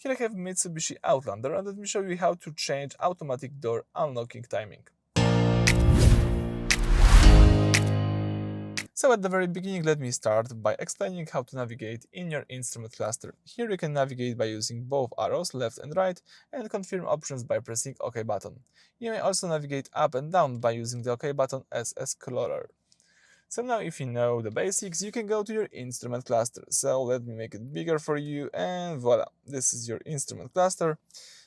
Here I have Mitsubishi Outlander, and let me show you how to change automatic door unlocking timing. So at the very beginning, let me start by explaining how to navigate in your instrument cluster. Here you can navigate by using both arrows, left and right, and confirm options by pressing OK button. You may also navigate up and down by using the OK button as a scroller. So now if you know the basics, you can go to your instrument cluster. So let me make it bigger for you, and voila, this is your instrument cluster.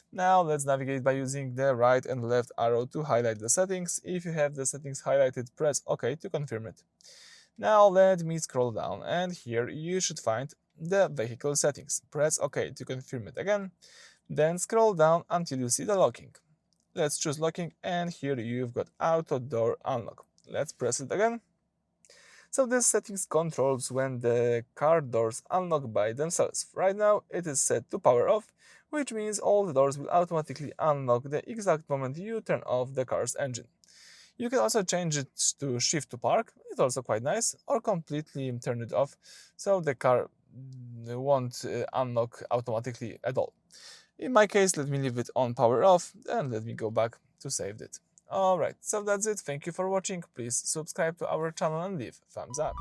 Now let's navigate by using the right and left arrow to highlight the settings. If you have the settings highlighted, press OK to confirm it. Now let me scroll down, and here you should find the vehicle settings. Press OK to confirm it again, then scroll down until you see the locking. Let's choose locking, and here you've got auto door unlock. Let's press it again. So this settings controls when the car doors unlock by themselves. Right now it is set to power off, which means all the doors will automatically unlock the exact moment you turn off the car's engine. You can also change it to shift to park, it's also quite nice, or completely turn it off, so the car won't unlock automatically at all. In my case, let me leave it on power off, and let me go back to save it. Alright, so that's it, thank you for watching, please subscribe to our channel and leave thumbs up.